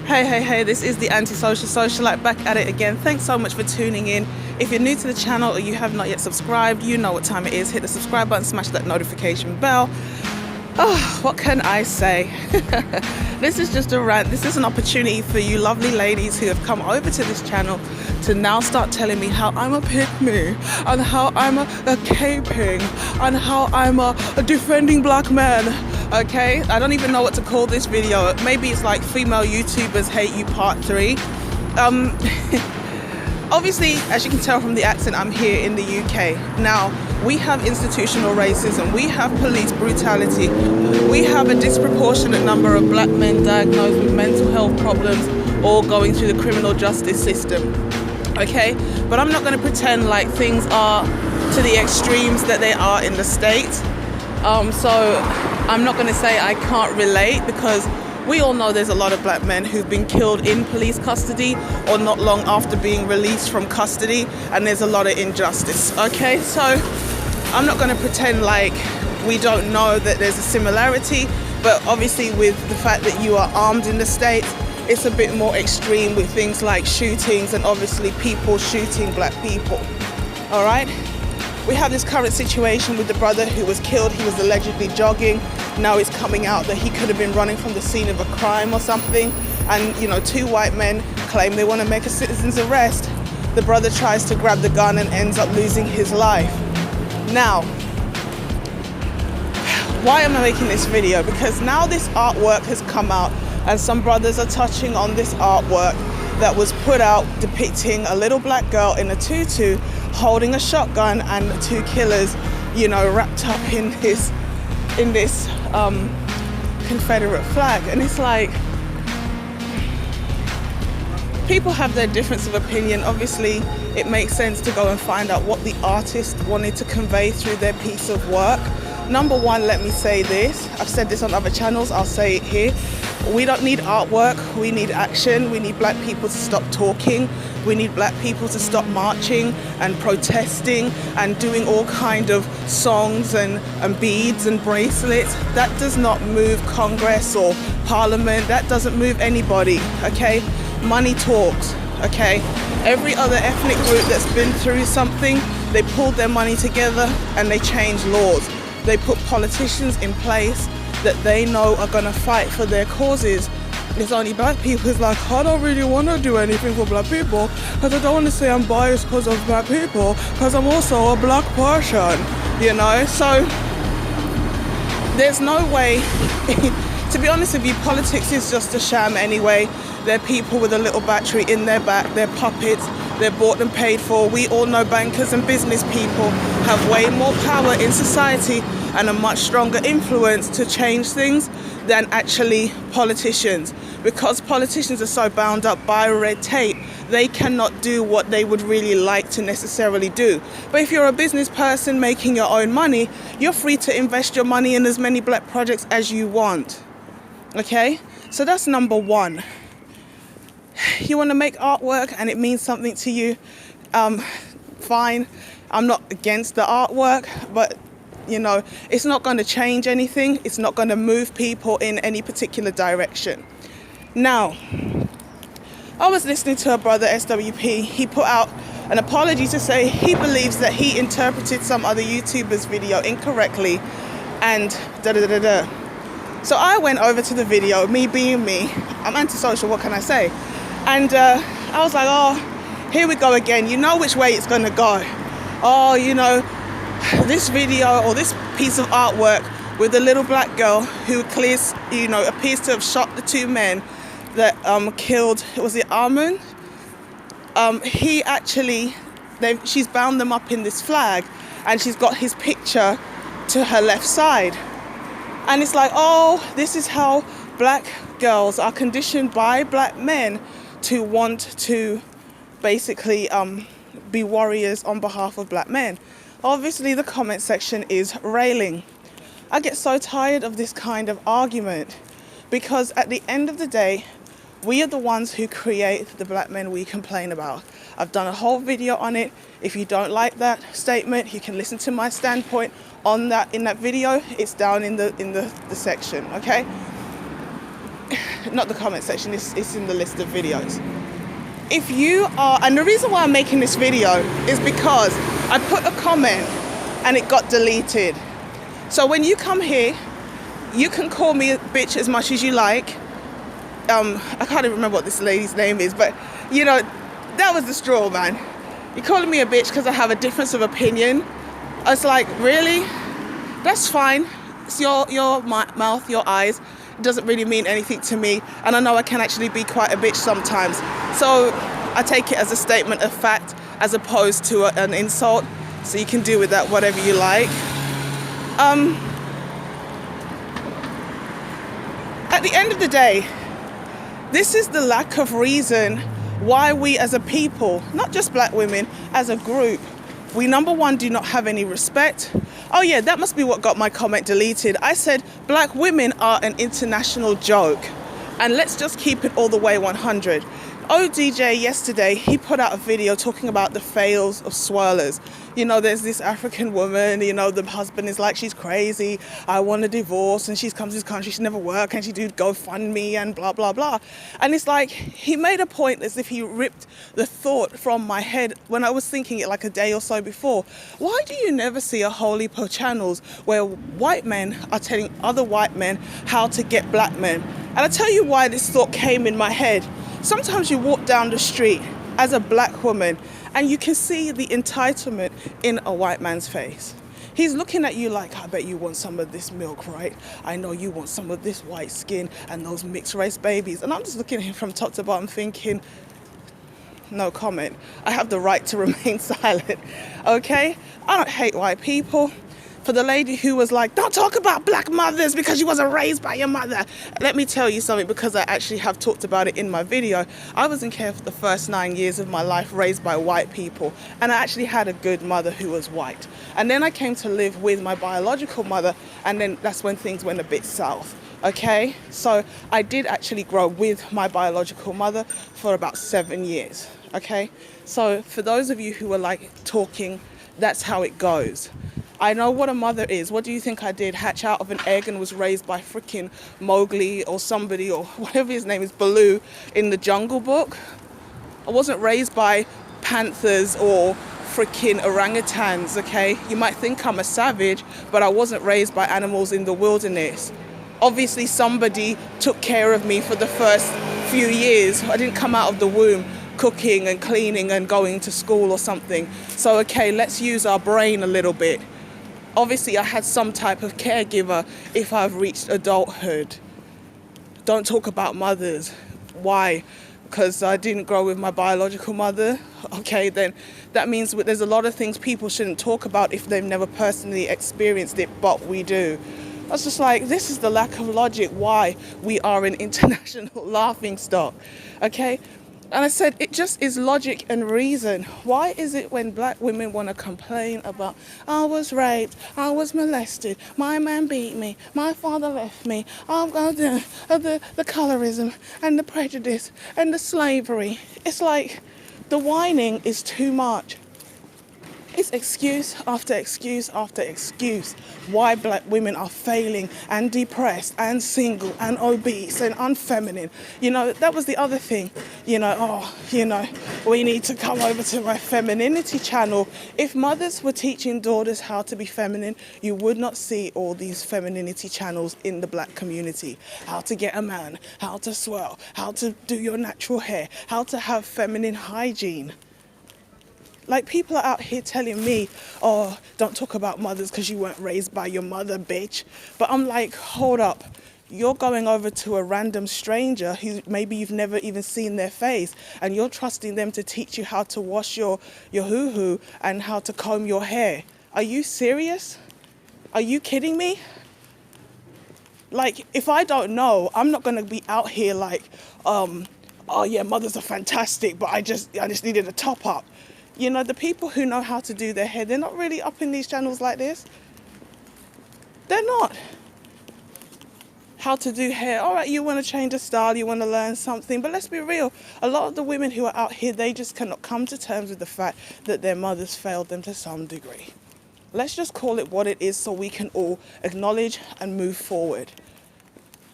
Hey, this is the Antisocial Socialite back at it again. Thanks so much for tuning in. If you're new to the channel or you have not yet subscribed, you know what time it is. Hit the subscribe button, smash that notification bell. Oh, what can I say? This is just a rant. This is an opportunity for you lovely ladies who have come over to this channel to now start telling me how I'm a pick-me and how I'm a caping and how I'm a defending black men. Okay, I don't even know what to call this video. Maybe it's like female YouTubers hate you part 3. Obviously, as you can tell from the accent, I'm here in the UK. Now, we have institutional racism, we have police brutality, we have a disproportionate number of black men diagnosed with mental health problems or going through the criminal justice system. Okay, but I'm not going to pretend like things are to the extremes that they are in the States. So I'm not going to say I can't relate, because we all know there's a lot of black men who've been killed in police custody or not long after being released from custody, and there's a lot of injustice. Okay, so I'm not going to pretend like we don't know that there's a similarity, but obviously with the fact that you are armed in the States, it's a bit more extreme with things like shootings and obviously people shooting black people. All right, we have this current situation with the brother who was killed. He was allegedly jogging. Now it's coming out that he could have been running from the scene of a crime or something, and you know, 2 white men claim they want to make a citizen's arrest. The brother tries to grab the gun and ends up losing his life. Now, why am I making this video? Because now this artwork has come out and some brothers are touching on this artwork that was put out depicting a little black girl in a tutu holding a shotgun and 2 killers, you know, wrapped up in this Confederate flag. And it's like, people have their difference of opinion. Obviously, it makes sense to go and find out what the artist wanted to convey through their piece of work. Number one, let me say this. I've said this on other channels, I'll say it here. We don't need artwork, we need action. We need black people to stop talking. We need black people to stop marching and protesting and doing all kind of songs and beads and bracelets. That does not move Congress or Parliament. That doesn't move anybody, okay? Money talks, okay? Every other ethnic group that's been through something, they pulled their money together and they changed laws. They put politicians in place that they know are going to fight for their causes. It's only black people who's like, I don't really want to do anything for black people because I don't want to say I'm biased because of black people, because I'm also a black person, you know? So there's no way, to be honest with you, politics is just a sham anyway. They're people with a little battery in their back, they're puppets, they're bought and paid for. We all know bankers and business people have way more power in society and a much stronger influence to change things than actually politicians. Because politicians are so bound up by red tape, they cannot do what they would really like to necessarily do. But if you're a business person making your own money, you're free to invest your money in as many black projects as you want. Okay? So that's number one. You want to make artwork and it means something to you, fine. I'm not against the artwork, but you know, it's not going to change anything. It's not going to move people in any particular direction. Now, I was listening to a brother, SWP. He put out an apology to say he believes that he interpreted some other YouTuber's video incorrectly and da-da-da-da-da. So I went over to the video, me being me. I'm antisocial, what can I say? And I was like, oh, here we go again. You know which way it's going to go. Oh, you know, this video or this piece of artwork with a little black girl who appears to have shot the 2 men that killed, was it Armand? She's bound them up in this flag and she's got his picture to her left side. And it's like, oh, this is how black girls are conditioned by black men to want to basically be warriors on behalf of black men. Obviously, the comment section is railing. I get so tired of this kind of argument because at the end of the day, we are the ones who create the black men we complain about. I've done a whole video on it. If you don't like that statement, you can listen to my standpoint in that video. It's down in the section, okay? not the comment section, it's in the list of videos. If you are, and the reason why I'm making this video is because I put a comment and it got deleted. So when you come here, you can call me a bitch as much as you like. I can't even remember what this lady's name is, but you know, that was the straw, man. You're calling me a bitch because I have a difference of opinion. I was like, really? That's fine. It's your mouth, your eyes. It doesn't really mean anything to me. And I know I can actually be quite a bitch sometimes. So I take it as a statement of fact as opposed to an insult. So you can do with that whatever you like. At the end of the day, this is the lack of reason why we as a people, not just black women, as a group, we number one do not have any respect. Oh yeah, that must be what got my comment deleted. I said black women are an international joke. And let's just keep it all the way 100. ODJ yesterday, he put out a video talking about the fails of swirlers. You know, there's this African woman, you know, the husband is like, she's crazy, I want a divorce, and she's come to this country, she never worked, and she do GoFundMe and blah, blah, blah. And it's like, he made a point as if he ripped the thought from my head when I was thinking it like a day or so before. Why do you never see a whole heap of channels where white men are telling other white men how to get black men? And I'll tell you why this thought came in my head. Sometimes you walk down the street as a black woman and you can see the entitlement in a white man's face. He's looking at you like, I bet you want some of this milk, right? I know you want some of this white skin and those mixed race babies. And I'm just looking at him from top to bottom thinking, no comment. I have the right to remain silent, okay? I don't hate white people. For the lady who was like, don't talk about black mothers because you wasn't raised by your mother. Let me tell you something, because I actually have talked about it in my video. I was in care for the first 9 years of my life raised by white people. And I actually had a good mother who was white. And then I came to live with my biological mother. And then that's when things went a bit south. Okay, so I did actually grow with my biological mother for about 7 years. Okay, so for those of you who are like talking, that's how it goes. I know what a mother is. What do you think I did? Hatch out of an egg and was raised by freaking Mowgli or somebody or whatever his name is, Baloo, in the Jungle Book? I wasn't raised by panthers or freaking orangutans, okay? You might think I'm a savage, but I wasn't raised by animals in the wilderness. Obviously, somebody took care of me for the first few years. I didn't come out of the womb cooking and cleaning and going to school or something. So, okay, let's use our brain a little bit. Obviously, I had some type of caregiver if I've reached adulthood. Don't talk about mothers. Why? Because I didn't grow with my biological mother. Okay, then that means there's a lot of things people shouldn't talk about if they've never personally experienced it, but we do. I was just like, this is the lack of logic why we are an international laughing stock. Okay? And I said, it just is logic and reason. Why is it when black women want to complain about, I was raped, I was molested, my man beat me, my father left me, the colorism and the prejudice and the slavery. It's like the whining is too much. It's excuse after excuse after excuse why black women are failing and depressed and single and obese and unfeminine. You know, that was the other thing. You know, we need to come over to my femininity channel. If mothers were teaching daughters how to be feminine, you would not see all these femininity channels in the black community. How to get a man, how to swirl, how to do your natural hair, how to have feminine hygiene. Like, people are out here telling me, oh, don't talk about mothers because you weren't raised by your mother, bitch. But I'm like, hold up. You're going over to a random stranger who maybe you've never even seen their face, and you're trusting them to teach you how to wash your hoo-hoo and how to comb your hair. Are you serious? Are you kidding me? Like, if I don't know, I'm not going to be out here like, oh yeah, mothers are fantastic, but I just needed a top up. You know, the people who know how to do their hair, they're not really up in these channels like this. They're not. How to do hair. All right, you want to change a style, you want to learn something, but let's be real. A lot of the women who are out here, they just cannot come to terms with the fact that their mothers failed them to some degree. Let's just call it what it is so we can all acknowledge and move forward.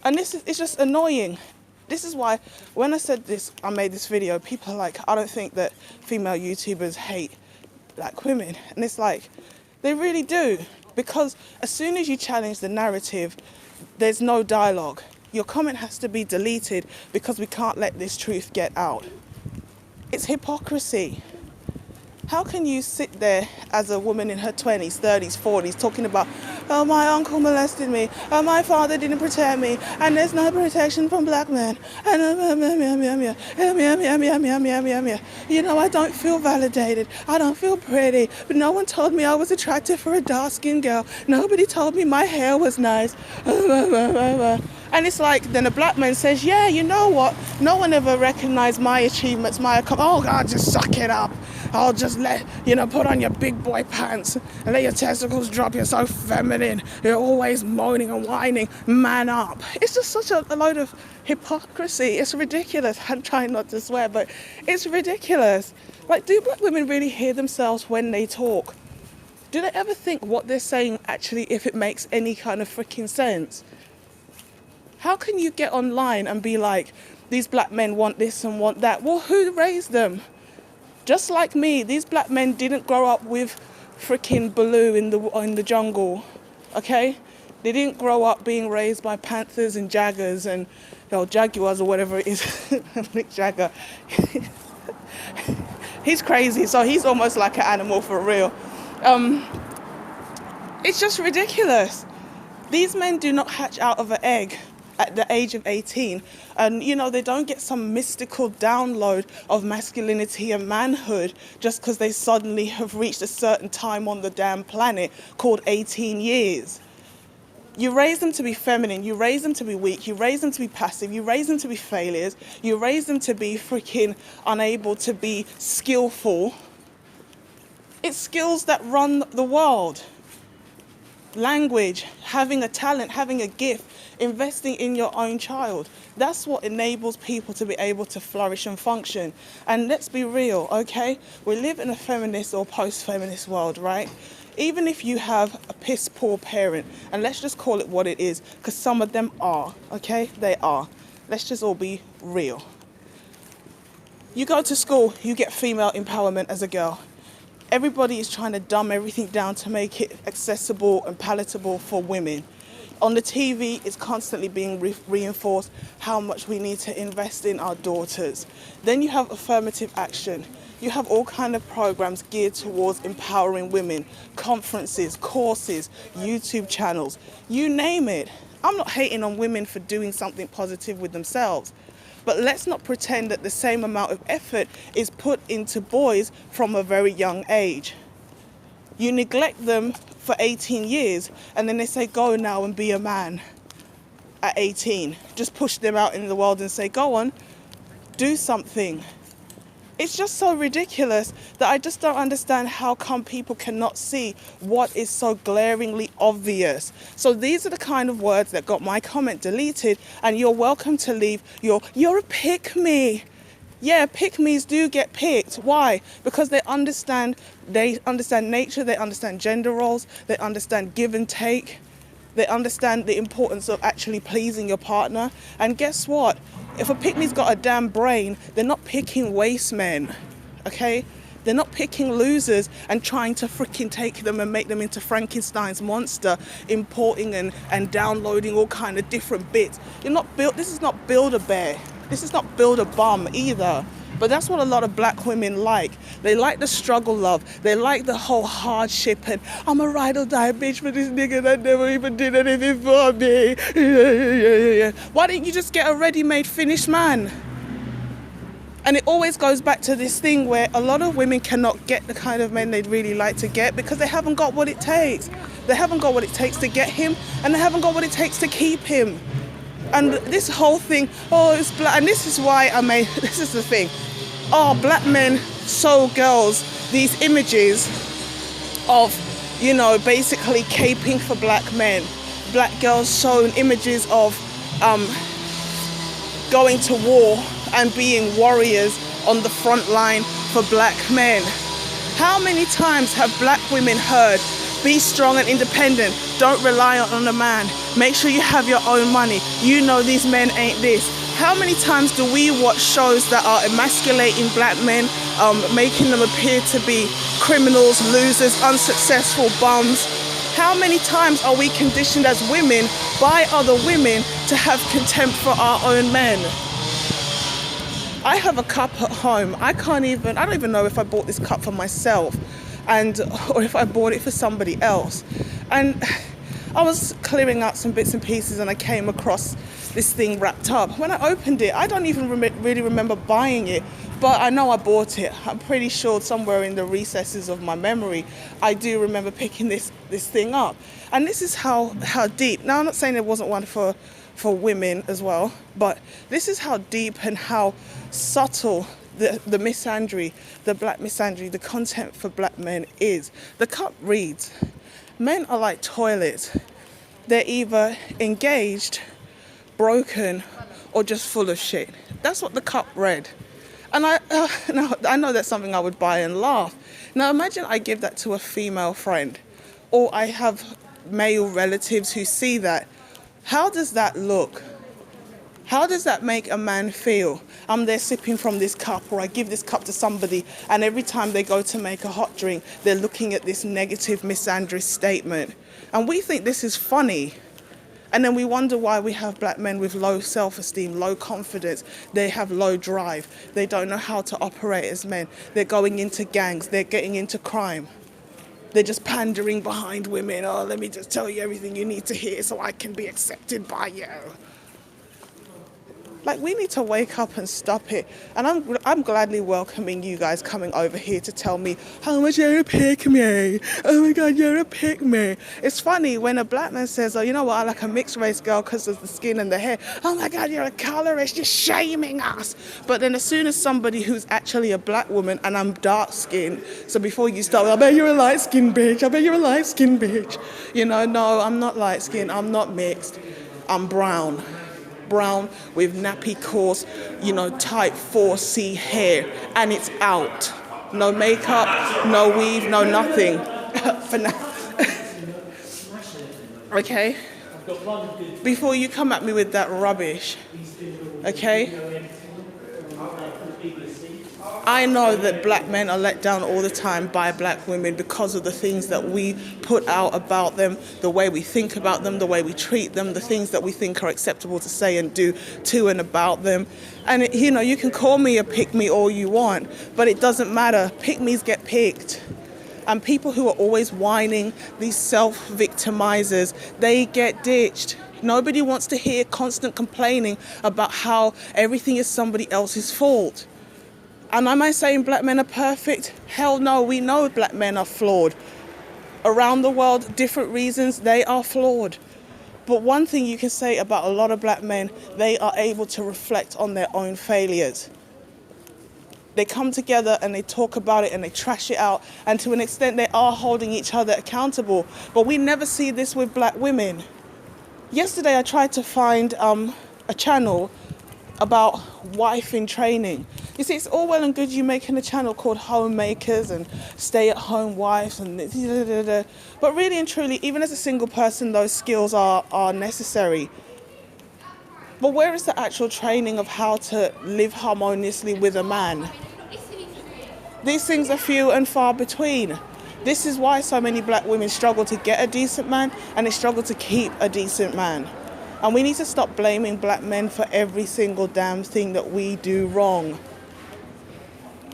And it's just annoying. This is why when I said this, I made this video, people are like, I don't think that female YouTubers hate black women. And it's like, they really do. Because as soon as you challenge the narrative, there's no dialogue. Your comment has to be deleted because we can't let this truth get out. It's hypocrisy. How can you sit there as a woman in her 20s, 30s, 40s talking about, oh, my uncle molested me, oh, my father didn't protect me, and there's no protection from black men, and you know, I don't feel validated, I don't feel pretty, but no one told me I was attractive for a dark-skinned girl, nobody told me my hair was nice, and it's like, then a black man says, yeah, you know what, no one ever recognized my achievements, oh God, just suck it up. I'll just put on your big boy pants and let your testicles drop. You're so feminine. You're always moaning and whining. Man up. It's just such a load of hypocrisy. It's ridiculous. I'm trying not to swear, but it's ridiculous. Like, do black women really hear themselves when they talk? Do they ever think what they're saying actually, if it makes any kind of freaking sense? How can you get online and be like, these black men want this and want that? Well, who raised them? Just like me, these black men didn't grow up with freaking Baloo in the jungle, okay? They didn't grow up being raised by panthers and jaguars and jaguars or whatever it is. Mick Jagger. He's crazy, so he's almost like an animal for real. It's just ridiculous. These men do not hatch out of an egg at the age of 18, and they don't get some mystical download of masculinity and manhood just because they suddenly have reached a certain time on the damn planet called 18 years. You raise them to be feminine, you raise them to be weak, you raise them to be passive, you raise them to be failures, you raise them to be freaking unable to be skillful. It's skills that run the world. Language, having a talent, having a gift, investing in your own child. That's what enables people to be able to flourish and function. And let's be real, okay? We live in a feminist or post-feminist world, right? Even if you have a piss poor parent, and let's just call it what it is, because some of them are, okay? They are. Let's just all be real. You go to school, you get female empowerment as a girl. Everybody is trying to dumb everything down to make it accessible and palatable for women. On the TV, it's constantly being reinforced how much we need to invest in our daughters. Then you have affirmative action. You have all kinds of programs geared towards empowering women, conferences, courses, YouTube channels, you name it. I'm not hating on women for doing something positive with themselves. But let's not pretend that the same amount of effort is put into boys from a very young age. You neglect them for 18 years and then they say, go now and be a man at 18. Just push them out in the world and say, go on, do something. It's just so ridiculous that I just don't understand how come people cannot see what is so glaringly obvious. So these are the kind of words that got my comment deleted, and you're welcome to leave you're a pick-me. Yeah, pick-me's do get picked. Why? Because they understand nature, they understand gender roles, they understand give and take, they understand the importance of actually pleasing your partner. And guess what? If a pick-me's got a damn brain, they're not picking waste men, okay? They're not picking losers and trying to freaking take them and make them into Frankenstein's monster, importing and downloading all kind of different bits. This is not Build-A-Bear. This is not Build-A-Bum either. But that's what a lot of black women like. They like the struggle love. They like the whole hardship and I'm a ride or die bitch for this nigga that never even did anything for me. Why didn't you just get a ready-made finished man? And it always goes back to this thing where a lot of women cannot get the kind of men they'd really like to get because they haven't got what it takes. They haven't got what it takes to get him and they haven't got what it takes to keep him. And this whole thing, it's black, and this is why this is the thing. Black men show girls these images of, basically caping for black men. Black girls shown images of going to war and being warriors on the front line for black men. How many times have black women heard, be strong and independent, don't rely on a man, make sure you have your own money, these men ain't this. How many times do we watch shows that are emasculating black men, making them appear to be criminals, losers, unsuccessful bums? How many times are we conditioned as women by other women to have contempt for our own men? I have a cup at home. I don't even know if I bought this cup for myself or if I bought it for somebody else. And I was clearing out some bits and pieces and I came across this thing wrapped up. When I opened it, I don't even really remember buying it, but I know I bought it. I'm pretty sure somewhere in the recesses of my memory, I do remember picking this thing up. And this is how deep. Now, I'm not saying there wasn't one for women as well, but this is how deep and how subtle the misandry, the black misandry, the content for black men is. The cup reads, men are like toilets. They're either engaged, broken, or just full of shit. That's what the cup read. And I know that's something I would buy and laugh. Now imagine I give that to a female friend, or I have male relatives who see that. How does that look? How does that make a man feel? I'm there sipping from this cup, or I give this cup to somebody, and every time they go to make a hot drink, they're looking at this negative misandrous statement. And we think this is funny. And then we wonder why we have black men with low self-esteem, low confidence. They have low drive. They don't know how to operate as men. They're going into gangs. They're getting into crime. They're just pandering behind women. Oh, let me just tell you everything you need to hear so I can be accepted by you. Like, we need to wake up and stop it. And I'm gladly welcoming you guys coming over here to tell me how much you're a pick me. Oh my God, you're a pick me. It's funny when a black man says, oh, you know what, I like a mixed race girl because of the skin and the hair. Oh my God, you're a colorist, you're shaming us. But then as soon as somebody who's actually a black woman, and I'm dark skinned, so before you start, I bet you're a light skinned bitch. I bet you're a light skinned bitch. You know, no, I'm not light skinned. I'm not mixed. I'm brown with nappy coarse, type 4C hair, and it's out. No makeup, no weave, no nothing. For now. Okay? Before you come at me with that rubbish, okay? I know that black men are let down all the time by black women because of the things that we put out about them, the way we think about them, the way we treat them, the things that we think are acceptable to say and do to and about them. And, you can call me a pick-me all you want, but it doesn't matter. Pick-me's get picked. And people who are always whining, these self-victimizers, they get ditched. Nobody wants to hear constant complaining about how everything is somebody else's fault. And am I saying black men are perfect? Hell no, we know black men are flawed. Around the world, different reasons, they are flawed. But one thing you can say about a lot of black men, they are able to reflect on their own failures. They come together and they talk about it and they trash it out, and to an extent they are holding each other accountable. But we never see this with black women. Yesterday I tried to find a channel about wife in training. You see, it's all well and good you making a channel called Homemakers and Stay-at-Home Wives and but really and truly, even as a single person, those skills are necessary. But where is the actual training of how to live harmoniously with a man? These things are few and far between. This is why so many black women struggle to get a decent man, and they struggle to keep a decent man. And we need to stop blaming black men for every single damn thing that we do wrong.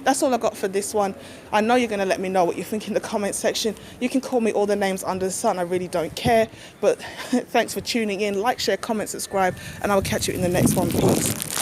That's all I got for this one. I know you're going to let me know what you think in the comment section. You can call me all the names under the sun. I really don't care. But thanks for tuning in. Like, share, comment, subscribe, and I will catch you in the next one. Peace.